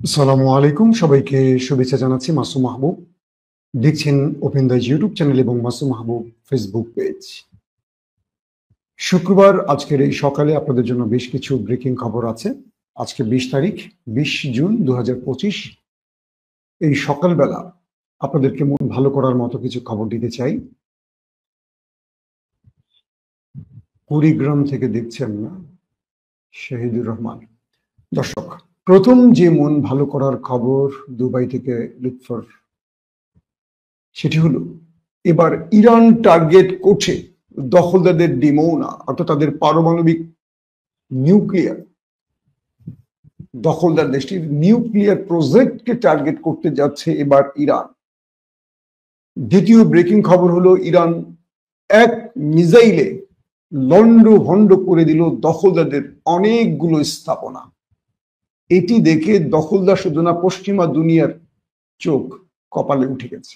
আসসালামু আলাইকুম, সবাইকে শুভেচ্ছা জানাচ্ছি। মাসুম মাহবুব দেখছেন ওপেন দ্য ইউটিউব চ্যানেল এবং মাসুম মাহবুব ফেসবুক পেজ। শুক্রবার আজকের এই সকালে আপনাদের জন্য বেশ কিছু ব্রেকিং খবর আছে। আজকে 20 তারিখ, 20 জুন 2025। এই সকালবেলা আপনাদেরকে মন ভালো করার মতো কিছু খবর দিতে চাই। কুড়িগ্রাম থেকে দেখছেন না শহীদুর রহমান। দর্শক, প্রথম যে মন ভালো করার খবর দুবাই থেকে লুৎফর, সেটি হলো এবার ইরান টার্গেট করছে দখলদারদের ডিমোনা, অর্থাৎ তাদের পারমাণবিক নিউক্লিয়ার, দখলদার দেশটির নিউক্লিয়ার প্রজেক্টকে টার্গেট করতে যাচ্ছে এবার ইরান। দ্বিতীয় ব্রেকিং খবর হলো ইরান এক মিসাইলে লন্ডভন্ড করে দিল দখলদারদের অনেকগুলো স্থাপনা। এটি দেখে দখলদার শুধু না, পশ্চিমা দুনিয়ার চোখ কপালে উঠে গেছে।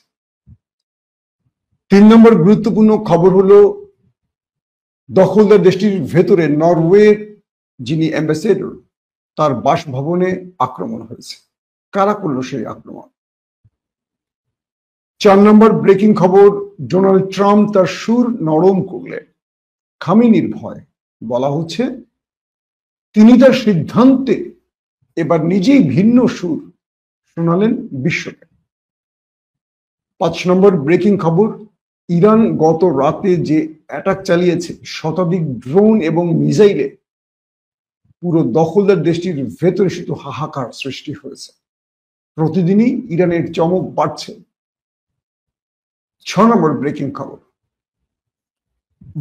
3 নম্বর গুরুত্বপূর্ণ খবর হলো দখলদার দেশটির ভেতরে নরওয়ের যিনি অ্যাম্বাসেডর, তার বাসভবনে আক্রমণ হয়েছে। কারা করলো সেই আক্রমণ? 4 নম্বর ব্রেকিং খবর, ডোনাল্ড ট্রাম্প তার সুর নরম করলেন খামেনির ভয়। বলা হচ্ছে তিনি তার সিদ্ধান্তে এবার নিজেই ভিন্ন সুর শোনালেন বিশ্বকে। 5 নম্বর ব্রেকিং খবর, ইরান গত রাতে যে অ্যাটাক চালিয়েছে শতাধিক ড্রোন এবং মিসাইলে, পুরো দখলদার দেশটির ভেতরে শুধু হাহাকার সৃষ্টি হয়েছে। প্রতিদিনই ইরানের চমক বাড়ছে। 6 নম্বর ব্রেকিং খবর,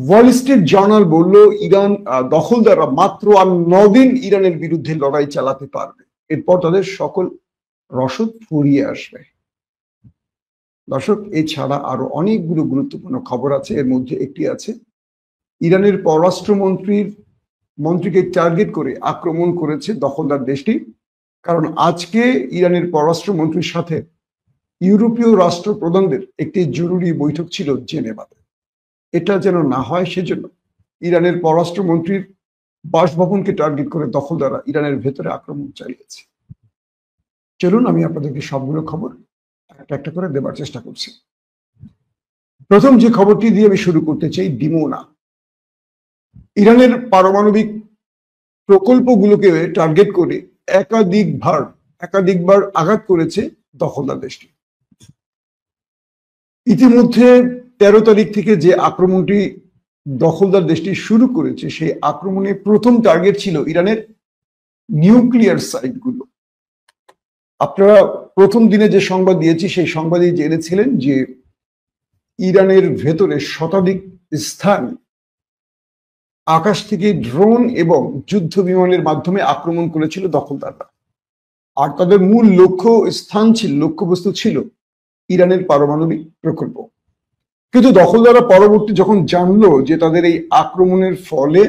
ওয়াল স্ট্রিট জার্নাল বলল ইরান দখলদাররা মাত্র আর 9 দিন ইরানের বিরুদ্ধে লড়াই চালাতে পারবে, এরপর তাদের সকল রসদ ফুরিয়ে আসবে। দর্শক, এছাড়া আরো অনেকগুলো গুরুত্বপূর্ণ খবর আছে। এর মধ্যে একটি আছে ইরানের মন্ত্রীকে টার্গেট করে আক্রমণ করেছে দখলদার দেশটি, কারণ আজকে ইরানের পররাষ্ট্রমন্ত্রীর সাথে ইউরোপীয় রাষ্ট্রপ্রধানদের একটি জরুরি বৈঠক ছিল জেনেভাতে। এটা যেন না হয় সেজন্য ইরানের পররাষ্ট্রমন্ত্রীর বাসভবনকে টার্গেট করে দখলদাররা ইরানের ভেতরে আক্রমণ চালিয়েছে। চলুন আমি আপনাদেরকে সবগুলো খবর একটা একটা করে দেবার চেষ্টা করছি। প্রথম যে খবরটি দিয়ে আমি শুরু করতে চাই, ডিমোনা। ইরানের পারমাণবিক প্রকল্পগুলোকে টার্গেট করে একাধিকবার আঘাত করেছে দখলদার দেশটি। ইতিমধ্যে 13 তারিখ থেকে যে আক্রমণটি দখলদার দেশটি শুরু করেছে, সেই আক্রমণে প্রথম টার্গেট ছিল ইরানের নিউক্লিয়ার সাইটগুলো। আপনারা প্রথম দিনে যে সংবাদ দিয়েছি সেই সংবাদে জেনেছিলেন যে ইরানের ভেতরে শতাধিক স্থান আকাশ থেকে ড্রোন এবং যুদ্ধ বিমানের মাধ্যমে আক্রমণ করেছিল দখলদাররা, আর তাদের মূল লক্ষ্যবস্তু ছিল ইরানের পারমাণবিক প্রকল্প। কিন্তু দখলদাররা পরবর্তী যখন জানলো যে তাদের এই আক্রমণের ফলে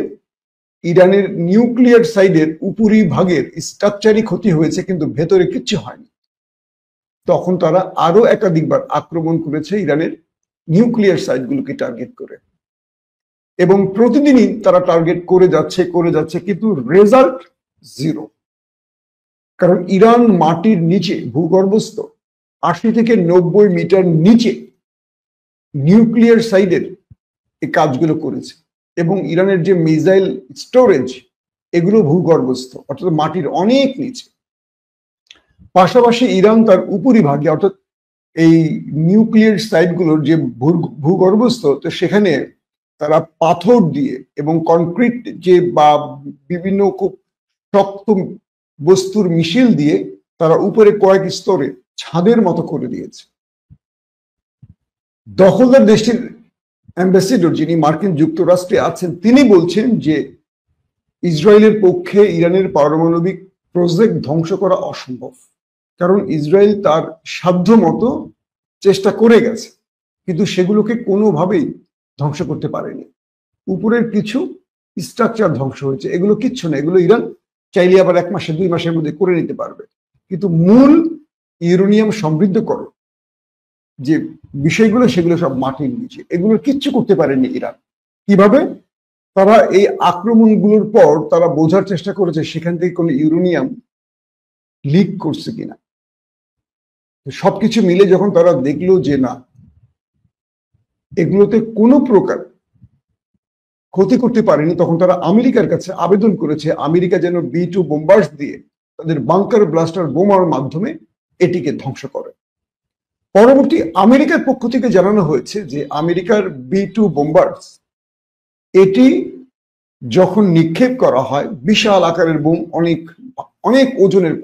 ইরানের নিউক্লিয়ার সাইডের উপরি ভাগের স্ট্রাকচারই ক্ষতি হয়েছে কিন্তু ভেতরে কিচ্ছু হয়নি, তখন তারা আরো একাধিকবার আক্রমণ করেছে ইরানের নিউক্লিয়ার সাইটগুলোকে টার্গেট করে, এবং প্রতিদিনই তারা টার্গেট করে যাচ্ছে, কিন্তু রেজাল্ট জিরো। কারণ ইরান মাটির নিচে, ভূগর্ভস্থ 80 থেকে 90 মিটার নিচে নিউক্লিয়ার সাইডের এই কাজগুলো করেছে, এবং ইরানের যে মিসাইল স্টোরেজ, এগুলো ভূগর্ভস্থ, অর্থাৎ মাটির অনেক নিচে। পাশাপাশি ইরান তার উপরিভাগে, অর্থাৎ এই নিউক্লিয়ার সাইটগুলোর যে ভূগর্ভস্থ, তো সেখানে তারা পাথর দিয়ে এবং কনক্রিট বা বিভিন্ন খুব শক্ত বস্তুর মিশেল দিয়ে তারা উপরে কয়েক স্তরে ছাদের মতো করে দিয়েছে। দখলদার দেশটির অ্যাম্বাসেডর, যিনি মার্কিন যুক্তরাষ্ট্রে আছেন, তিনি বলছেন যে ইসরায়েলের পক্ষে ইরানের পারমাণবিক প্রজেক্ট ধ্বংস করা অসম্ভব, কারণ ইসরায়েল তার সাধ্য মতো চেষ্টা করে গেছে, কিন্তু সেগুলোকে কোনোভাবেই ধ্বংস করতে পারেনি। উপরের কিছু স্ট্রাকচার ধ্বংস হয়েছে, এগুলো কিচ্ছু না, এগুলো ইরান চাইলে আবার 1 মাসে 2 মাসের মধ্যে করে নিতে পারবে। কিন্তু মূল ইউরেনিয়াম সমৃদ্ধকরণ যে বিষয়গুলো, সেগুলো সব মাটির নিচে, এগুলো কিচ্ছু করতে পারেনি ইরান। কিভাবে? তারা এই আক্রমণগুলোর পর তারা বোঝার চেষ্টা করেছে সেখান থেকে কোনো ইউরেনিয়াম লিক করছে কিনা। সবকিছু মিলে যখন তারা দেখলো যে না, এগুলোতে কোনো প্রকার ক্ষতি করতে পারেনি, তখন তারা আমেরিকার কাছে আবেদন করেছে আমেরিকা যেন B2 বোম্বার্স দিয়ে তাদের বাংকার ব্লাস্টার বোমার মাধ্যমে এটিকে ধ্বংস করে। পরবর্তী আমেরিকার পক্ষ থেকে জানানো হয়েছে যে আমেরিকার B2 বোম্বার্স এটি যখন নিক্ষেপ করা হয়, বিশাল আকারের বোম, অনেক অনেক ওজনের,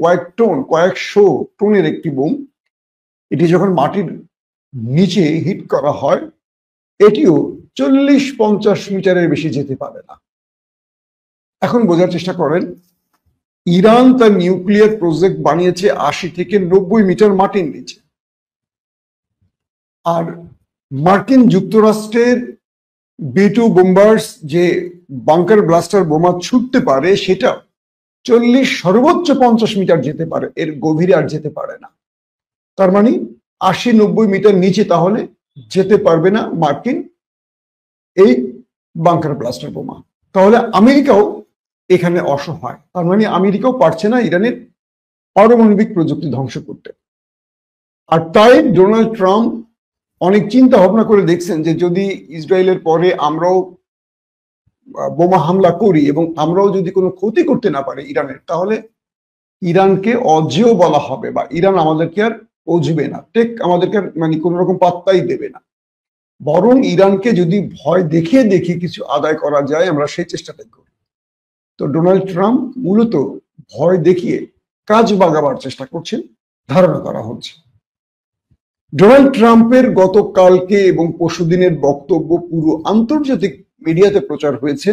কয়েকশো টনের একটি বোম, এটি যখন মাটির নিচে হিট করা হয় এটিও 40-50 মিটারের বেশি যেতে পারে না। এখন বোঝার চেষ্টা করেন, ইরান তার নিউক্লিয়ার প্রজেক্ট বানিয়েছে 80 থেকে 90 মিটার মাটির নিচে, আর মার্কিন যুক্তরাষ্ট্রের B2 বোম্বার্স যে বাংকার ব্লাস্টার বোমা ছুটতে পারে সেটা 40 সর্বোচ্চ 50 মিটার যেতে পারে, এর গভীরে আর যেতে পারে না। তার মানে 80-90 মিটার নিচে তাহলে যেতে পারবে না মার্কিন এই বাংকার ব্লাস্টার বোমা। তাহলে আমেরিকাও এখানে অসহায়, তার মানে আমেরিকাও পারছে না ইরানের পারমাণবিক প্রযুক্তি ধ্বংস করতে। আর তাই ডোনাল্ড ট্রাম্প অনেক চিন্তা ভাবনা করে দেখছেন যে যদি ইসরায়েলের পরে আমরাও বোমা হামলা করি এবং আমরাও যদি কোনো ক্ষতি করতে না পারি ইরানের, তাহলে ইরানকে অজেয় বলা হবে বা ইরান আমাদেরকে আর বুঝবে না, আমাদেরকে মানে কোন রকম পাত্তাই দেবে না। বরং ইরানকে যদি ভয় দেখিয়ে কিছু আদায় করা যায়, আমরা সেই চেষ্টাটাই করি। তো ডোনাল্ড ট্রাম্প মূলত ভয় দেখিয়ে কাজ বাগাবার চেষ্টা করছেন, ধারণা করা হচ্ছে। ডোনাল্ড ট্রাম্পের গতকালকে এবং পরশুদিনের বক্তব্য পুরো আন্তর্জাতিক মিডিয়াতে প্রচার হয়েছে।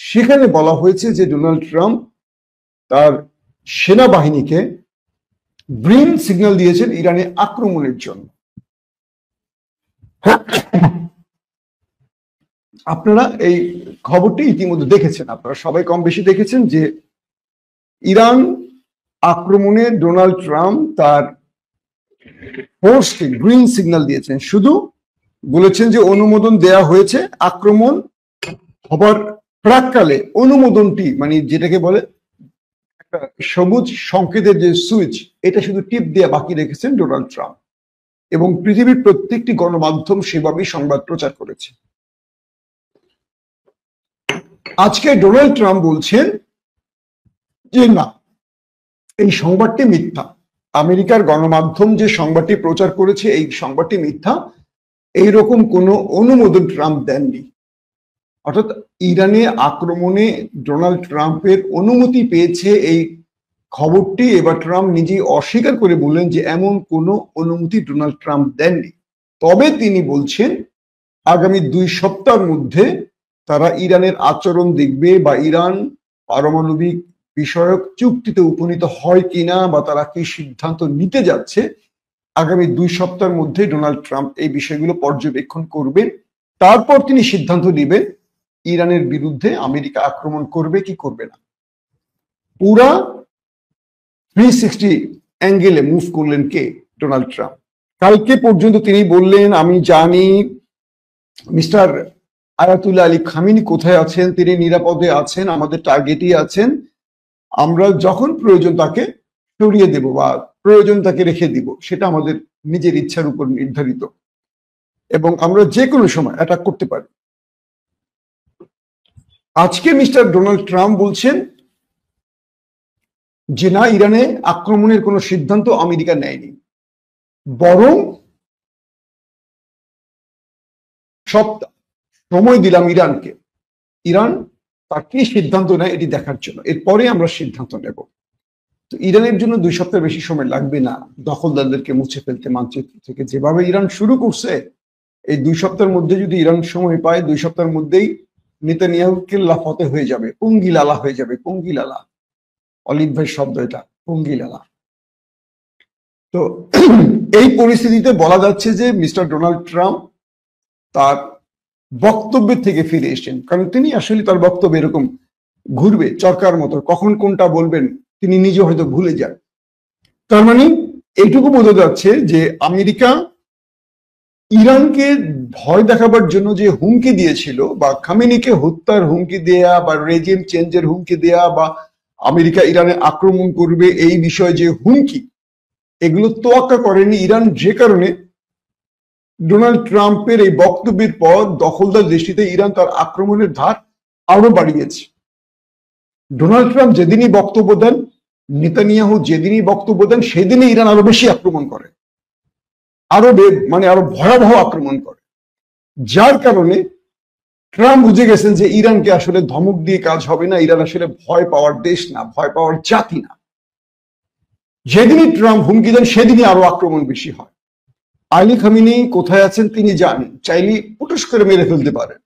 সেখানে বলা হয়েছে যে ডোনাল্ড ট্রাম্প তার সেনাবাহিনীকে গ্রিন সিগন্যাল দিয়েছেন ইরানে আক্রমণের জন্য। আপনারা এই খবরটি ইতিমধ্যে দেখেছেন, আপনারা সবাই কম বেশি দেখেছেন যে ইরান আক্রমণে ডোনাল্ড ট্রাম্প তার ফোর্সকে গ্রিন সিগন্যাল দিয়েছেন, শুধু বলেছেন যে অনুমোদন দেয়া হয়েছে। আক্রমণ হবার প্রাককালে অনুমোদনটি, মানে যেটাকে বলে একটা সবুজ সংকেতের যে সুইচ, এটা শুধু টিপ দিয়ে বাকি রেখেছেন ডোনাল্ড ট্রাম্প, এবং পৃথিবীর প্রত্যেকটি গণমাধ্যম সেভাবেই সংবাদ প্রচার করেছে। আজকে ডোনাল্ড ট্রাম্প বলছেন যে না, এই সংবাদটি মিথ্যা, আমেরিকার গণমাধ্যম যে সংবাদটি প্রচার করেছে এই সংবাদটি মিথ্যা, এইরকম কোনো অনুমোদন ট্রাম্প দেননি। অর্থাৎ ইরানে আক্রমণে ডোনাল্ড ট্রাম্পের অনুমতি পেয়েছে এই খবরটি এবার ট্রাম্প নিজেই অস্বীকার করে বললেন যে এমন কোনো অনুমতি ডোনাল্ড ট্রাম্প দেননি। তবে তিনি বলছেন আগামী 2 সপ্তাহের মধ্যে তারা ইরানের আচরণ দেখবে বা ইরান পারমাণবিক বিষয়ক চুক্তিতে উপনীত হয় কিনা বা তারা কি সিদ্ধান্ত নিতে যাচ্ছে, আগামী 2 সপ্তাহের মধ্যে ডোনাল্ড ট্রাম্প এই বিষয়গুলো পর্যবেক্ষণ করবেন। তারপর তিনি সিদ্ধান্ত নেবেন ইরানের বিরুদ্ধে আমেরিকা আক্রমণ করবে কি করবে না। পুরা 360 অ্যাঙ্গেলে মুভ করলেন কে? Donald Trump. কালকে পর্যন্ত তিনি বললেন আমি জানি মিস্টার আয়াতুল্লাহ আলী খামেনি কোথায় আছেন, তিনি নিরাপদে আছেন, আমাদের টার্গেটই আছেন, আমরা যখন প্রয়োজন তাকে সরিয়ে দেব বা প্রয়োজন তাকে রেখে দিব, সেটা আমাদের নিজের ইচ্ছার উপর নির্ধারিত এবং আমরা যে কোনো সময় অ্যাটাক করতে পারি। আজকে মিস্টার ডোনাল্ড ট্রাম্প বলছেন যে না, ইরানে আক্রমণের কোনো সিদ্ধান্ত আমেরিকা নেয়নি, বরং সপ্তাহ সময় দিলাম ইরানকে, ইরান তার কি সিদ্ধান্ত নেয় এটি দেখার জন্য, এরপরে আমরা সিদ্ধান্ত নেব। তো ইরানের জন্য 2 সপ্তাহ বেশি সময় লাগবে না দখলদারদেরকে মুছে ফেলতে মানচিত্র থেকে। যেভাবে ইরান শুরু করছে, এই 2 সপ্তাহের মধ্যে যদি ইরান সময় পায়, 2 সপ্তাহের মধ্যেই নেতানিয়াহু কেল্লা ফতে হয়ে যাবে, পঙ্গিলালা হয়ে যাবে। পঙ্গিলালা, অলিভ ভাই শব্দ এটা, পঙ্গিলালা। তো এই পরিস্থিতিতে বলা যাচ্ছে যে মিস্টার ডোনাল্ড ট্রাম্প তার বক্তব্যের থেকে ফিরে এসেছেন, কারণ তিনি আসলে তার বক্তব্য এরকম ঘুরবে চরকার মতো, কখন কোনটা বলবেন তিনি নিজে হয়তো ভুলে যান। তার মানে এইটুকু বোঝা যাচ্ছে যে আমেরিকা ইরানকে ভয় দেখাবার জন্য যে হুমকি দিয়েছিল বা খামেনিকে হত্যার হুমকি দেয়া বা রেজিম চেঞ্জের হুমকি দেয়া বা আমেরিকা ইরানে আক্রমণ করবে এই বিষয়ে যে হুমকি, এগুলো তোয়াক্কা করেনি ইরান, যে কারণে ডোনাল্ড ট্রাম্পের এই বক্তব্যের পর দখলদার দেশটিতে ইরান তার আক্রমণের ধার আরো বাড়িয়েছে। ডোনাল্ড ট্রাম্প যেদিনই বক্তব্য দেন, নেতানিয়াহু যেদিনই বক্তব্য দেন, সেদিনই ইরান আরো বেশি আক্রমণ করে, আরো ভয়াবহ আক্রমণ করে। যার কারণে ট্রাম্প বুঝে গেছেন যে ইরানকে আসলে ধমক দিয়ে কাজ হবে না, ইরান আসলে ভয় পাওয়ার দেশ না, ভয় পাওয়ার জাতি না। যেদিনই ট্রাম্প হুমকি দেন সেদিনই আরো আক্রমণ বেশি হয়। আলী খামেনি কোথায় আছেন তিনি জানেন, চাইলে পুটুস করে মেরে ফেলতে পারেন।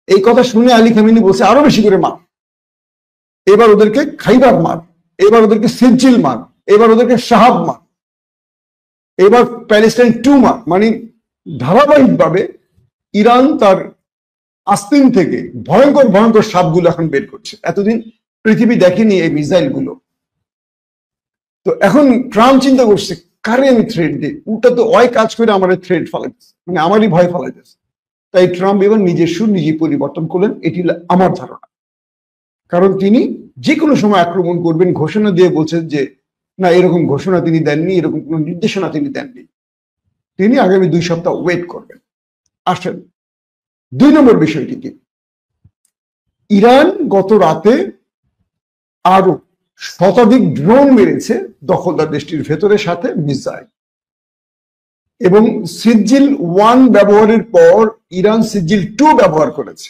এই কথা শুনে আলী খামেনি বলছে আরো বেশি করে মার, এবার ওদেরকে খাইবার মার, এবার ওদেরকে সিজ্জিল মার, এবার ওদেরকে শাহাব মার, এবার প্যালেস্টাইন 2 মার। মানে ধারাবাহিকভাবে ইরান তার আস্তিন থেকে ভয়ঙ্কর ভয়ঙ্কর সাপগুলো এখন বের করছে। এতদিন পৃথিবী দেখেনি এই মিসাইল গুলো। তো এখন ট্রাম্প চিন্তা করছে কারে আমি থ্রেড দিই, উল্টা তো ওই কাজ করে আমার থ্রেড ফেলাইতেছে, মানে আমারই ভয় ফেলাইতেছে। তাই ট্রাম্প এবার নিজের সুর নিজে পরিবর্তন করলেন, এটি আমার ধারণা। কারণ তিনি যে কোনো সময় আক্রমণ করবেন ঘোষণা দিয়ে বলছেন যে না, এরকম ঘোষণা তিনি দেননি, এরকম কোনো নির্দেশনা তিনি দেননি, তিনি আগামী 2 সপ্তাহ ওয়েট করবেন। আসেন 2 নম্বর বিষয়টি কি, ইরান গত রাতে আরো শতাধিক ড্রোন মেরেছে দখলদার দেশটির ভেতরে, সাথে মিসাইল। এবং সিজ্জিল 1 ব্যবহারের পর ইরান সিজ্জিল 2 ব্যবহার করেছে,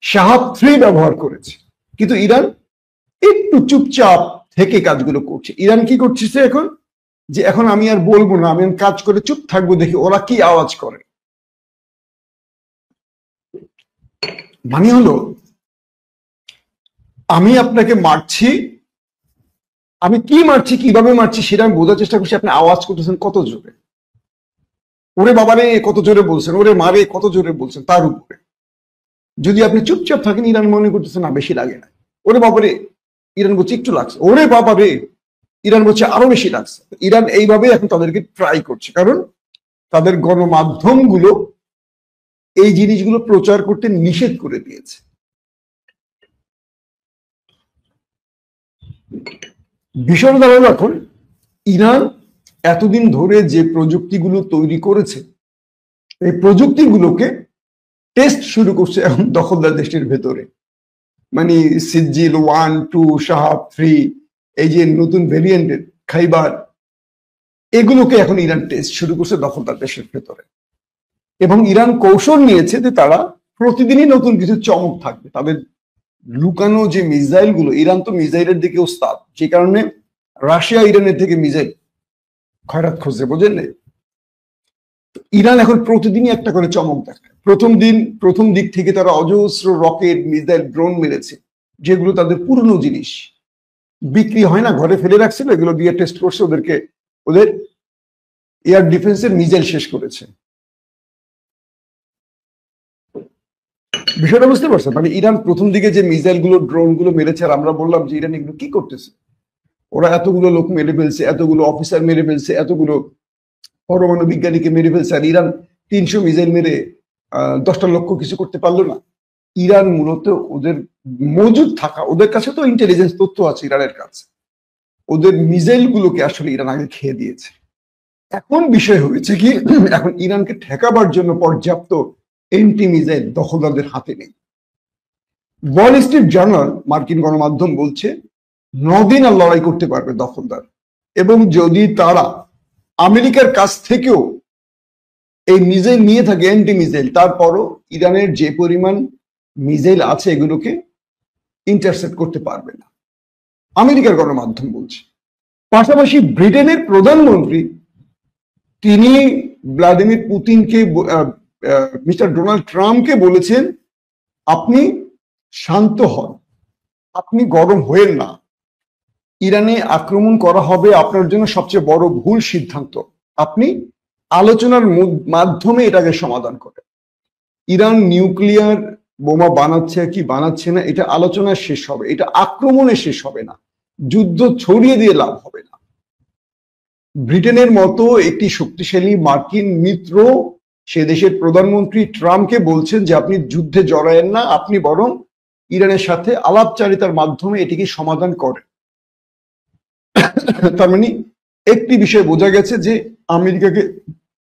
শাহাব 3 ব্যবহার করেছে। কিন্তু ইরান একটু চুপচাপ থেকে কাজগুলো করছে। ইরান কি করছে এখন, যে এখন আমি আর বলবো না, আমি কাজ করে চুপ থাকবো, দেখি ওরা কি আওয়াজ করে। মানে হলো আমি আপনাকে মারছি, আমি কি মারছি, কিভাবে মারছি সেটা আমি বোঝার চেষ্টা করছি। আপনি আওয়াজ করতেছেন কত জোরে, ওরে বাবারে কত জোরে বলছেন, ওরে মারে কত জোরে বলছেন, তার উপরে। যদি আপনি চুপচাপ থাকেন, ইরান মনে করতেছে না বেশি লাগে না, ওরে বাবারে ইরান বলছে একটু লাগছে, ওরে বাবারে ইরান বলছে আরো বেশি লাগছে। ইরান এইভাবে এখন তাদেরকে ট্রাই করছে, কারণ তাদের গণমাধ্যমগুলো এই জিনিসগুলো প্রচার করতে নিষেধ করে দিয়েছে। বিষয়টা দাঁড়ালো এখন, ইরান এতদিন ধরে যে প্রযুক্তিগুলো তৈরি করেছে, এই প্রযুক্তিগুলোকে টেস্ট শুরু করছে এখন দখলদার দেশটির ভেতরে। মানে সিজ্জিল 1, 2, শাহাব 3, এই যে নতুন ভেরিয়েন্টের খাইবার, এগুলোকে এখন ইরান টেস্ট শুরু করছে দখলদার দেশের ভেতরে। এবং ইরান কৌশল নিয়েছে যে তারা প্রতিদিনই নতুন কিছু চমক থাকবে। তাদের লুকানো যে মিসাইল গুলো, ইরান তো মিসাইলের দিকে ওস্তাদ, যে কারণে রাশিয়া ইরানের থেকে মিসাইল খয়রাত খুঁজছে, বোঝেন। ইরান এখন প্রতিদিনই একটা করে চমক দেখায়। প্রথম দিক থেকে তারা অজস্র রকেট, মিসাইল, ড্রোন মেরেছে, যেগুলো তাদের পুরনো জিনিস, বিক্রি হয় না, ঘরে ফেলে রাখছিল, এগুলো দিয়ে টেস্ট করছে, ওদের এয়ার ডিফেন্সের মিসাইল শেষ করেছে। বিষয়টা বুঝতে পারছেন? মানে ইরান প্রথম দিকে যে মিসাইল গুলো, ড্রোন গুলো মেরেছে, আর আমরা বললাম যে ইরান এগুলো কি করতেছে, ওরা এতগুলো লোক মেরে ফেলছে, এতগুলো অফিসার মেরে ফেলছে, এতগুলো পরমাণু বিজ্ঞানীকে মেরে ফেলছে, আর ইরান 300 মিসাইল মেরে 10টা লক্ষ কিছু করতে পারলো না। ইরান মূলত ওদের মজুদ থাকা, ওদের কাছে তো ইন্টেলিজেন্স তথ্য আছে ইরানের কাছে, ওদের মিসাইল গুলোকে আসলে ইরান আগে খেয়ে দিয়েছে। এখন বিষয় হয়েছে কি, এখন ইরানকে ঠেকাবার জন্য পর্যাপ্ত এন্টি মিসাইল দখলদারদের হাতে নেই। ওয়াল স্ট্রিট জার্নাল, মার্কিন গণমাধ্যম, বলছে 9 দিন আর লড়াই করতে পারবে দখলদার। এবং যদি তারা আমেরিকার কাছ থেকেও এই মিসাইল নিয়ে থাকে, অ্যান্টি মিসাইল, তারপরও ইরানের যে পরিমাণ মিসাইল আছে এগুলোকে ইন্টারসেপ্ট করতে পারবে না, আমেরিকার গণমাধ্যম বলছে। পাশাপাশি ব্রিটেনের প্রধানমন্ত্রী তিনি ভ্লাদিমির পুতিনকে, মিস্টার ডোনাল্ড ট্রাম্পকে বলেছেন আপনি শান্ত হন, আপনি গরম হয়েন না, ইরানে আক্রমণ করা হবে আপনার জন্য সবচেয়ে বড় ভুল সিদ্ধান্ত, আপনি আলোচনার মাধ্যমে এটাকে সমাধান করেন। ইরান নিউক্লিয়ার বোমা বানাচ্ছে কি বানাচ্ছে না, এটা আলোচনায় শেষ হবে, এটা আক্রমণে শেষ হবে না, যুদ্ধ ছড়িয়ে দিয়ে লাভ হবে না। ব্রিটেনের মতো একটি শক্তিশালী মার্কিন মিত্র সে দেশের প্রধানমন্ত্রী ট্রাম্পকে বলছেন যে আপনি যুদ্ধে জড়ায়েন না, আপনি বরং ইরানের সাথে আলাপচারিতার মাধ্যমে এটিকে সমাধান করে। তার মানে একটি বিষয় বোঝা গেছে যে আমেরিকাকে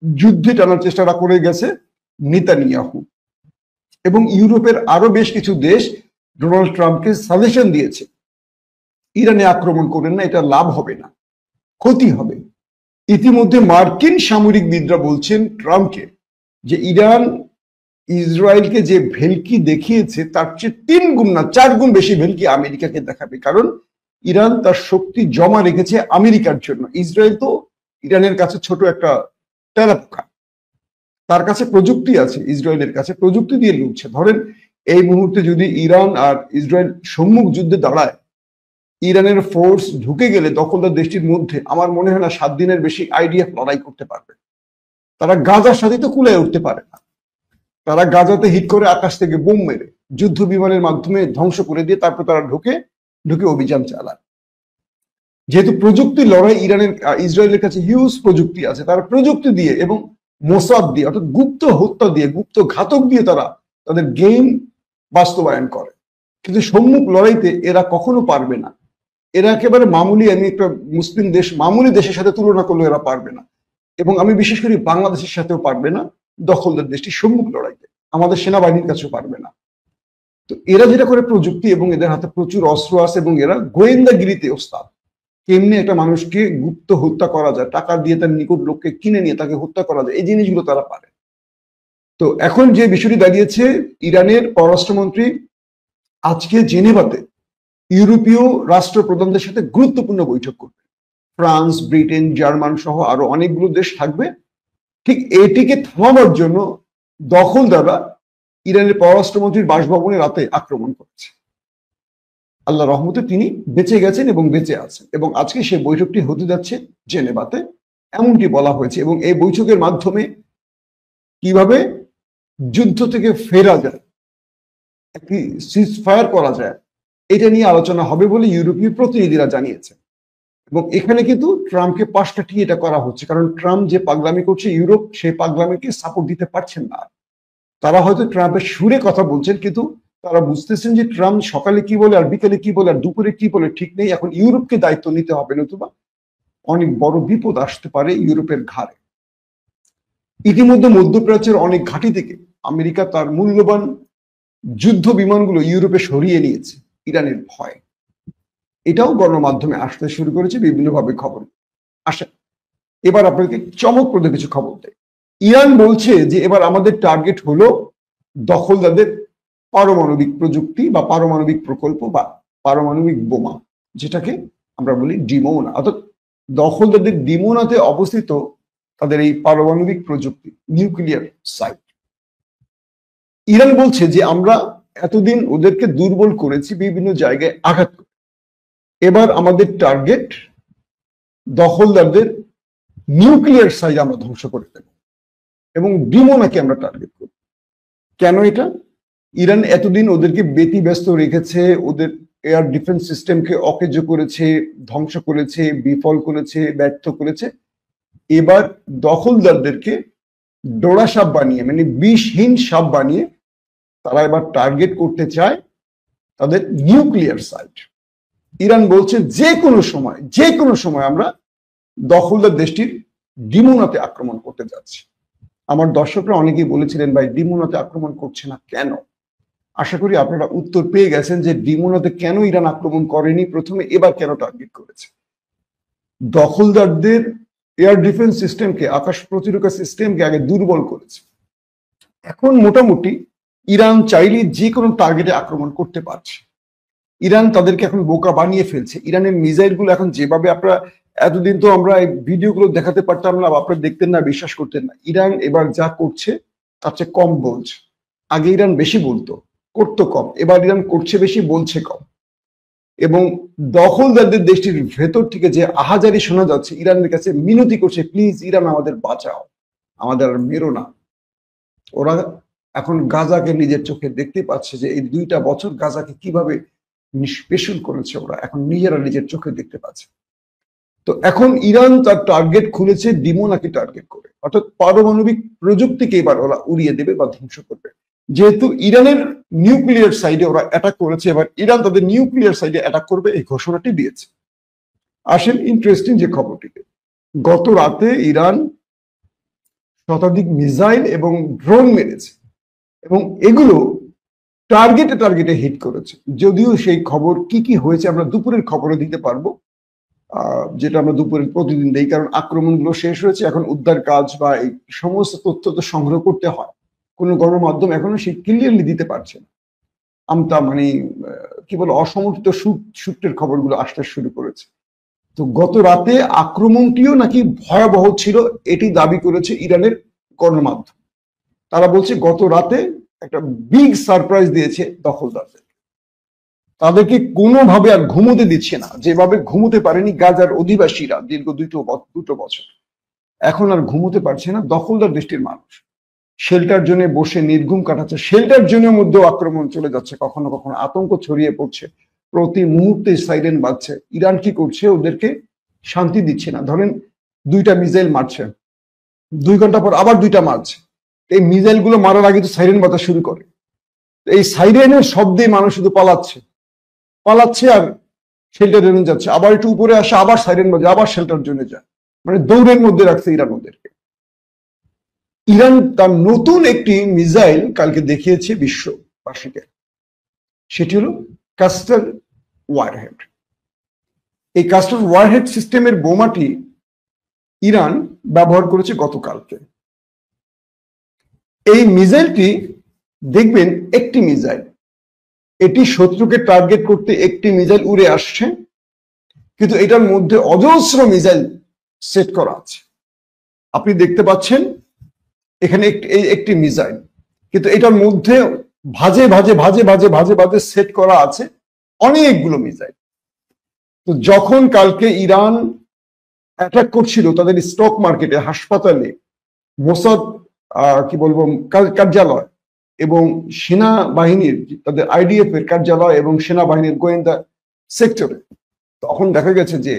যুদ্ধে টানার চেষ্টাটা করে গেছে নেতানিয়াহু, এবং ইউরোপের আরো বেশ কিছু দেশ ডোনাল্ড ট্রাম্পকে সাজেশন দিয়েছে ইরানে আক্রমণ করেন না, এটা লাভ হবে না, ক্ষতি হবে। ইতিমধ্যে মার্কিন সামরিকবিদরা বলছেন ট্রাম্পকে যে ইরান ইসরায়েলকে যে ভেলকি দেখিয়েছে তার চেয়ে 3 গুণ না 4 গুণ বেশি ভেলকি আমেরিকাকে দেখাবে, কারণ ইরান তার শক্তি জমা রেখেছে আমেরিকার জন্য। ইসরায়েল তো ইরানের কাছে ছোট একটা তেলাপোকা, তার কাছে প্রযুক্তি আছে, ইসরায়েলের কাছে প্রযুক্তি দিয়ে লুটছে। ধরেন এই মুহূর্তে যদি ইরান আর ইসরায়েল সম্মুখ যুদ্ধে দাঁড়ায়, ইরানের ফোর্স ঢুকে গেলে দখলদার দেশটির মধ্যে আমার মনে হয় না 7 দিনের বেশি আইডিএফ লড়াই করতে পারবে। তারা গাজার সাথে তো কুলায় উঠতে পারে না, তারা গাজাতে হিট করে আকাশ থেকে বোম মেরে যুদ্ধ বিমানের মাধ্যমে ধ্বংস করে দিয়ে তারপর তারা ঢুকে অভিযান চালায়। যেহেতু প্রযুক্তি লড়াই, ইরানের ইসরায়েলের কাছে হিউজ প্রযুক্তি আছে, তারা প্রযুক্তি দিয়ে এবং মোসাদ দিয়ে অর্থাৎ গুপ্ত হত্যা দিয়ে গুপ্ত ঘাতক দিয়ে তারা তাদের গেম বাস্তবায়ন করে। কিন্তু সম্মুখ লড়াইতে এরা কখনো পারবে না, এরা একেবারে মামুলি, আমি একটা মুসলিম দেশ মামুলি দেশের সাথে তুলনা করলে এরা পারবে না, এবং আমি বিশেষ করি বাংলাদেশের সাথেও পারবে না দখলদার দেশটি সম্মুখ লড়াইতে, আমাদের সেনাবাহিনীর কাছেও পারবে না। তো এরা যেটা করে প্রযুক্তি, এবং এদের হাতে প্রচুর অস্ত্র আছে, এবং এরা গোয়েন্দাগিরিতে ওস্তাদ। কেমনি একটা মানুষকে গুপ্ত হত্যা করা যায়, টাকা দিয়ে তার নিকট লোককে কিনে নিয়ে তাকে হত্যা করা যায়, এই জিনিসগুলো তারা পারে। তো এখন যে বিষয়টি দাঁড়িয়েছে, ইরানের পররাষ্ট্রমন্ত্রী আজকে জেনেভাতে ইউরোপীয় রাষ্ট্রপ্রধানদের সাথে গুরুত্বপূর্ণ বৈঠক করবে। ফ্রান্স, ব্রিটেন, জার্মান সহ আরো অনেকগুলো দেশ থাকবে। ঠিক এটিকে থামাবার জন্য দখলদাররা ইরানের পররাষ্ট্রমন্ত্রীর বাসভবনে রাতে আক্রমণ করেছে। আল্লাহ রহমতে তিনি বেঁচে গেছেন এবং বেঁচে আছেন, এবং আজকে সেই বৈঠকটি হতে যাচ্ছে জেনেভাতে, এমনটি বলা হয়েছে। এবং এই বৈঠকের মাধ্যমে কিভাবে যুদ্ধ থেকে ফেরা যায়, একটি সিজ ফায়ার করা যায়, এটা নিয়ে আলোচনা হবে বলে ইউরোপীয় প্রতিনিধিরা জানিয়েছে। এবং এখানে কিন্তু ট্রাম্পকে পাশ কাটিয়ে এটা করা হচ্ছে, কারণ ট্রাম্প যে পাগলামি করছে ইউরোপ সেই পাগলামিকে সাপোর্ট দিতে পারছেন না। তারা হয়তো ট্রাম্পের সুরে কথা বলছেন, কিন্তু তারা বুঝতেছেন যে ট্রাম্প সকালে কি বলে আর বিকেলে কি বলে আর দুপুরে কি বলে ঠিক নেই। এখন ইউরোপকে দায়িত্ব নিতে হবে, নতুবা অনেক বড় বিপদ আসতে পারে ইউরোপের ঘাড়ে। ইতিমধ্যে মধ্যপ্রাচ্যের অনেক ঘাঁটি থেকে আমেরিকা তার মূল্যবান যুদ্ধ বিমানগুলো ইউরোপে সরিয়ে নিয়েছে ইরানের ভয়। এটাও গণমাধ্যমে আসতে শুরু করেছে, বিভিন্নভাবে খবর আসে। এবার আপনাকে চমকপ্রদ কিছু খবর দেয়। ইরান বলছে যে এবার আমাদের টার্গেট হলো দখলদারদের পারমাণবিক প্রযুক্তি বা পারমাণবিক প্রকল্প বা পারমাণবিক বোমা, যেটাকে আমরা বলি ডিমোনা, অর্থাৎ দখলদারদের ডিমোনাতে অবস্থিত তাদের এই পারমাণবিক প্রযুক্তি, নিউক্লিয়ার সাইট। ইরান বলছে যে আমরা এতদিন ওদেরকে দুর্বল করেছি, বিভিন্ন জায়গায় আঘাত করে, এবার আমাদের টার্গেট দখলদারদের নিউক্লিয়ার সাইট আমরা ধ্বংস করে দেব, এবং ডিমোনাকে আমরা টার্গেট করব। কেন এটা? ইরান এতদিন ওদেরকে ব্যতিব্যস্ত রেখেছে, ওদের এয়ার ডিফেন্স সিস্টেমকে অকেজ করেছে, ধ্বংস করেছে, বিফল করেছে, ব্যর্থ করেছে। এবার দখলদারদেরকে ডোরা সাপ বানিয়ে, মানে বিষহীন সাপ বানিয়ে তারা এবার টার্গেট করতে চায় তাদের নিউক্লিয়ার সাইট। ইরান বলছে যে কোনো সময় আমরা দখলদার দেশটির ডিমোনাতে আক্রমণ করতে যাচ্ছি। আমার দর্শকরা অনেকেই বলেছিলেন ভাই ডিমোনাতে আক্রমণ করছে না কেন? আশা করি আপনারা উত্তর পেয়ে গেছেন যে ডিমোনাতে কেন ইরান আক্রমণ করেনি প্রথমে, এবার কেন টার্গেট করেছে। দখলদারদের এয়ার ডিফেন্স সিস্টেমকে, আকাশ প্রতিরক্ষা সিস্টেমকে আগে দুর্বল করেছে। এখন মোটামুটি ইরান চাইলে যে কোনো টার্গেটে আক্রমণ করতে পারছে। ইরান তাদেরকে এখন বোকা বানিয়ে ফেলছে। ইরানের মিসাইলগুলো এখন যেভাবে, আপনারা এতদিন তো আমরা এই ভিডিওগুলো দেখাতে পারতাম না, আপনারা দেখতেন না, বিশ্বাস করতেন না। ইরান এবার যা করছে তার চেয়ে কম বলছে। আগে ইরান বেশি বলতো, করতো কম, এবার ইরান করছে বেশি, বলছে কম। এবং দখলদারদের দেশটির ভেতর থেকে যে আহাজারি শোনা যাচ্ছে, ইরানের কাছে মিনতি করছে, প্লিজ ইরান আমাদের বাঁচাও, আমাদের আর মেরো না। ওরা এখন গাজাকে নিজের চোখে দেখতে পাচ্ছে যে এই 2টা বছর গাজাকে কিভাবে নিষ্পেষণ করেছে ওরা, এখন নিজেরা নিজের চোখে দেখতে পাচ্ছে। তো এখন ইরান তার টার্গেট খুলেছে ডিমোনাকে টার্গেট করে, অর্থাৎ পারমাণবিক প্রযুক্তিকে এবার ওরা উড়িয়ে দেবে বা ধ্বংস করবে। যেহেতু ইরানের নিউক্লিয়ার সাইডে ওরা অ্যাটাক করেছে, এবার ইরান তাদের নিউক্লিয়ার সাইডে অ্যাটাক করবে এই ঘোষণাটি দিয়েছে। আসেন ইন্টারেস্টিং যে খবরটিকে, গত রাতে ইরান শতাধিক মিসাইল এবং ড্রোন মেরেছে এবং এগুলো টার্গেটে হিট করেছে। যদিও সেই খবর কি কি হয়েছে আমরা দুপুরের খবরে দিতে পারবো, যেটা আমরা দুপুরে প্রতিদিন দেই, কারণ আক্রমণগুলো শেষ হয়েছে, এখন উদ্ধার কাজ বা এই সমস্ত তথ্য তো সংগ্রহ করতে হয়। কোনো গণমাধ্যম এখনো সেই ক্লিয়ারলি দিতে পারছে না। আমতা মানে কি বলে অসমর্থিত সূত্রের খবরগুলো আসতে শুরু করেছে। তো গত রাতে আক্রমণটিও নাকি ভয়াবহ ছিল, এটি দাবি করেছে ইরানের গণমাধ্যম। তারা বলছে গত রাতে একটা বিগ সারপ্রাইজ দিয়েছে দখলদারদের, তাদেরকে কোনোভাবে আর ঘুমোতে দিচ্ছে না, যেভাবে ঘুমোতে পারেনি গাজার অধিবাসীরা দীর্ঘ দুটো বছর, এখন আর ঘুমোতে পারছে না দখলদার দেশটির মানুষ। শেল্টার জোনে বসে নির্ঘুম কাটাচ্ছে, শেল্টার জোনের মধ্যেও আক্রমণ চলে যাচ্ছে, কখনো কখনো আতঙ্ক ছড়িয়ে পড়ছে, প্রতি মুহূর্তে সাইরেন বাজছে। ইরান কি করছে, ওদেরকে শান্তি দিচ্ছে না। ধরেন 2টা মিসাইল মারছে, 2 ঘন্টা পর আবার 2টা মারছে। এই মিসাইল গুলো মারার আগে তো সাইরেন বাজা শুরু করে, এই সাইরেনের শব্দে মানুষ শুধু পালাচ্ছে আর শেল্টার জোনে যাচ্ছে, আবার একটু উপরে আসে আবার সাইরেন বাজে, আবার শেল্টার জোনে যায়, মানে দৌড়ের মধ্যে রাখছে ইরান ওদেরকে। ইরান তার নতুন একটি মিসাইল কালকে দেখিয়েছে বিশ্ববাসীকে, সেটি হলো কাস্টার ওয়ারহেড। এই কাস্টার ওয়ারহেড সিস্টেমের বোমাটি ইরান ব্যবহার করেছে গতকালকে। এই মিসাইলটি দেখবেন একটি মিসাইল, এটি শত্রুকে টার্গেট করতে একটি মিসাইল উড়ে আসছে, কিন্তু এটার মধ্যে অজস্র মিসাইল সেট করা আছে। আপনি দেখতে পাচ্ছেন এখানে একটি মিসাইল, কিন্তু এটার মধ্যে ভাজে ভাজে ভাজে ভাজে ভাজে ভাজে সেট করা আছে অনেকগুলো মিসাইল। তো যখন কালকে ইরান অ্যাটাক করছিল তাদের স্টক মার্কেটে, হাসপাতালে, মোসাদ কি বলবো কার্যালয় এবং সেনাবাহিনীর তাদের আইডিএফ এর কার্যালয় এবং সেনাবাহিনীর গোয়েন্দা সেক্টরে, তখন দেখা গেছে যে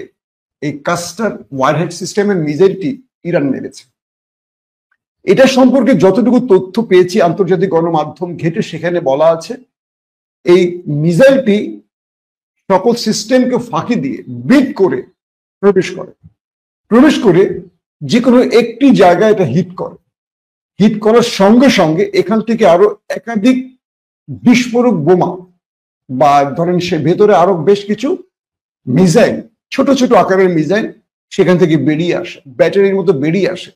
এই কাস্টার ওয়ারহেড সিস্টেমের মিসাইলটি ইরান মেরেছে। এটা সম্পর্কে যতটুকু তথ্য পেয়েছি আন্তর্জাতিক গণমাধ্যম ঘেটে, সেখানে বলা আছে এই মিসাইলটি সকল সিস্টেমকে ফাঁকি দিয়ে বিট করে প্রবেশ করে যে কোনো একটি জায়গায় এটা হিট করার সঙ্গে সঙ্গে এখান থেকে আরো একাধিক বিস্ফোরক বোমা বা ধরেন সে ভেতরে আরো বেশ কিছু মিসাইল, ছোট ছোট আকারের মিসাইল সেখান থেকে বেরিয়ে আসে, ব্যাটারির মতো বেরিয়ে আসে।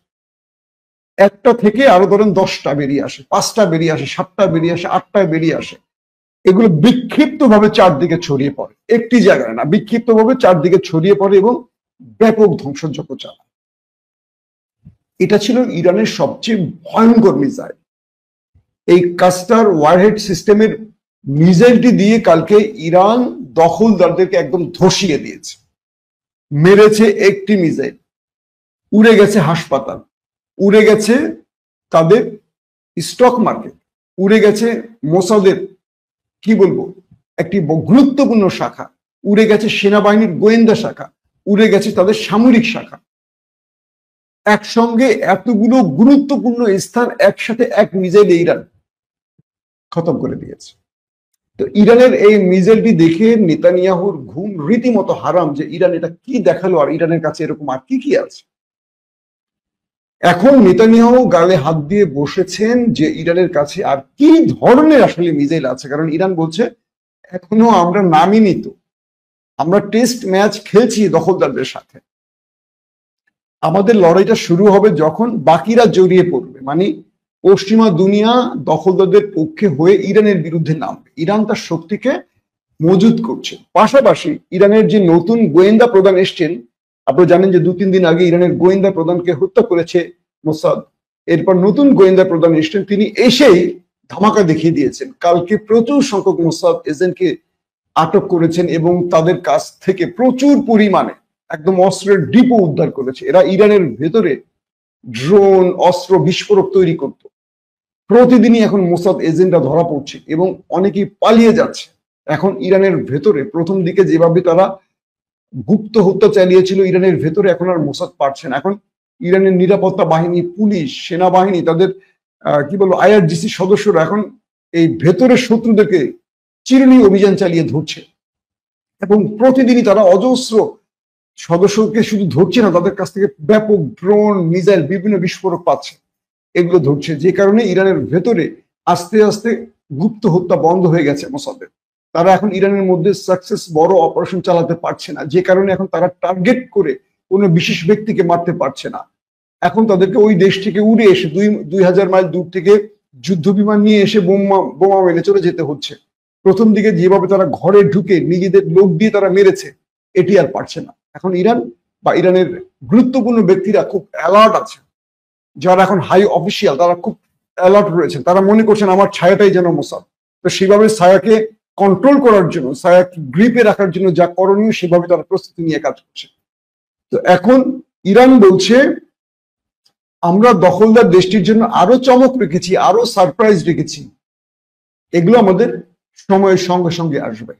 একটা থেকে আরো ধরেন 10টা বেরিয়ে আসে, 5টা বেরিয়ে আসে, 7টা বেরিয়ে আসে, 8টা বেরিয়ে আসে। এগুলো বিক্ষিপ্ত ভাবে চারদিকে ছড়িয়ে পড়ে, একটি জায়গায় না, বিক্ষিপ্ত ভাবে চারদিকে ছড়িয়ে পড়ে এবং ব্যাপক ধ্বংসযজ্ঞ চালায়। এটা ছিল ইরানের সবচেয়ে ভয়ঙ্কর মিসাইল। এই কাস্টার ওয়ারহেড সিস্টেমের মিসাইলটি দিয়ে কালকে ইরান দখলদারদেরকে একদম ধসিয়ে দিয়েছে। মেরেছে একটি মিসাইল, উড়ে গেছে হাসপাতাল, উড়ে গেছে তাদের স্টক মার্কেট, উড়ে গেছে মোসাদের কি বলবো একটি গুরুত্বপূর্ণ শাখা, উড়ে গেছে সেনাবাহিনীর গোয়েন্দা শাখা, উড়ে গেছে তাদের সামরিক শাখা। একসঙ্গে এতগুলো গুরুত্বপূর্ণ স্থান একসাথে এক মিসাইলে ইরান খতম করে দিয়েছে। তো ইরানের এই মিসাইলটি দেখে নেতানিয়াহুর ঘুম রীতিমতো হারাম, যে ইরান এটা কি দেখালো, আর ইরানের কাছে এরকম আর কি কি আছে। এখন নেতানিয়াহু গালে হাত দিয়ে বসেছেন যে ইরানের কাছে আর কি ধরনের আসলে মিসাইল আছে, কারণ ইরান বলছে এখনো আমরা নামিনি, তো আমরা টেস্ট ম্যাচ খেলছি দখলদারদের সাথে, আমাদের লড়াইটা শুরু হবে যখন বাকিরা জড়িয়ে পড়বে, মানে পশ্চিমা দুনিয়া দখলদারদের পক্ষে হয়ে ইরানের বিরুদ্ধে নামবে। ইরান তার শক্তিকে মজুত করছে। পাশাপাশি ইরানের যে নতুন গোয়েন্দা প্রধান এসছেন, আপনারা জানেন যে 2-3 দিন আগে ইরানের গোয়েন্দা প্রধানকে হত্যা করেছে মোসাদ, এরপর নতুন গোয়েন্দা প্রধান এসছেন, তিনি এসেই ধামাকা দেখিয়ে দিয়েছেন। কালকে প্রচুর সংখ্যক মোসাদ এজেন্টকে আটক করেছেন এবং তাদের কাছ থেকে প্রচুর পরিমাণে একদম অস্ত্রের ডিপো উদ্ধার করেছে। এরা ইরানের ভেতরে ড্রোন, অস্ত্র, বিস্ফোরক তৈরি করত। প্রতিদিনই এখন মোসাদ এজেন্টরা ধরা পড়ছে এবং অনেকেই পালিয়ে যাচ্ছে। এখন ইরানের ভেতরে প্রথম দিকে যেভাবে তারা গুপ্ত হত্যা চালিয়েছিল ইরানের ভেতরে, এখন আর মোসাদ পারছে না। এখন ইরানের নিরাপত্তা বাহিনী, পুলিশ, সেনাবাহিনী, তাদের কি বলবো IRGC সদস্যরা এখন এই ভেতরের শত্রুদেরকে চিরুনি অভিযান চালিয়ে ধরছে এবং প্রতিদিনই তারা অজস্র সদস্যকে শুধু ধরছে না, তাদের কাছ থেকে ব্যাপক ড্রোন, মিসাইল, বিভিন্ন বিস্ফোরক পাচ্ছে, এগুলো ধরছে। যে কারণে ইরানের ভেতরে আস্তে আস্তে গুপ্ত হত্যা বন্ধ হয়ে গেছে মোসাদের। তারা এখন ইরানের মধ্যে সাকসেস বড় অপারেশন চালাতে পারছে না, যে কারণে এখন তারা টার্গেট করে কোনো বিশেষ ব্যক্তিকে মারতে পারছে না। এখন তাদেরকে ওই দেশ থেকে উড়ে এসে 2000 মাইল দূর থেকে যুদ্ধ বিমান নিয়ে এসে বোমা মেরে চলে যেতে হচ্ছে। প্রথম দিকে যেভাবে তারা ঘরে ঢুকে নিজেদের লোক দিয়ে তারা মেরেছে, এটি আর পারছে না। এখন ইরান বা ইরানের গুরুত্বপূর্ণ ব্যক্তিরা খুব অ্যালার্ট আছে, যারা এখন হাই অফিসিয়াল, তারা খুব অ্যালার্ট রয়েছেন। তারা মনে করছেন আমার ছায়াটাই যেন মোসাদ। তো সেভাবে ছায়াকে কন্ট্রোল করার জন্য, ছায়াকে গ্রিপে রাখার জন্য যা করণীয় সেভাবে তারা প্রস্তুতি নিয়ে কাজ করছে। তো এখন ইরান বলছে আমরা দখলদার দেশটির জন্য আরো চমক রেখেছি, আরো সারপ্রাইজ রেখেছি, এগুলো আমাদের সময়ের সঙ্গে সঙ্গে আসবে।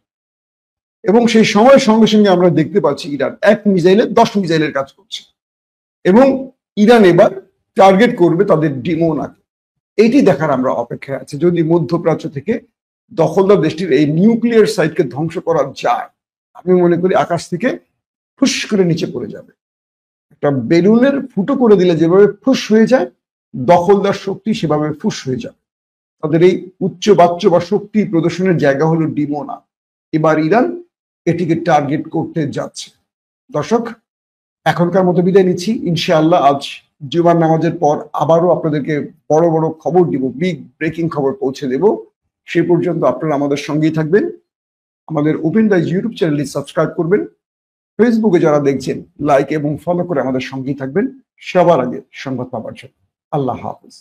এবং সেই সময়ের সঙ্গে সঙ্গে আমরা দেখতে পাচ্ছি ইরান 1 মিসাইলে 10 মিসাইলের কাজ করছে এবং ইরান এবার টার্গেট করবে তাদের ডিমোনাকে। এইটি দেখার আমরা অপেক্ষায় আছি। যদি মধ্যপ্রাচ্য থেকে দখলদার দেশটির এই নিউক্লিয়ার সাইটকে ধ্বংস করা যায়, আমি মনে করি আকাশ থেকে ফুস করে নিচে পড়ে যাবে। একটা বেলুনের ফুটো করে দিলে যেভাবে ফুস হয়ে যায়, দখলদার শক্তি সেভাবে ফুস হয়ে যাবে। তাদের এই উচ্চ বাচ্চ বা শক্তি প্রদর্শনের জায়গা হলো ডিমোনা। এবার ইরান এটিকে টার্গেট করতে যাচ্ছে। দর্শক, এখনকার মতো বিদায় নিচ্ছি। ইনশাআল্লাহ আজ জুমার নামাজের পর আবারও আপনাদেরকে বড় বড় খবর দিব, বিগ ব্রেকিং খবর পৌঁছে দেব। সে পর্যন্ত আপনারা আমাদের সঙ্গেই থাকবেন। আমাদের ওপেন দাইজ ইউটিউব চ্যানেলটি সাবস্ক্রাইব করবেন। ফেসবুকে যারা দেখছেন লাইক এবং ফলো করে আমাদের সঙ্গেই থাকবেন সবার আগে সংবাদ পাওয়ার জন্য। আল্লাহ হাফেজ।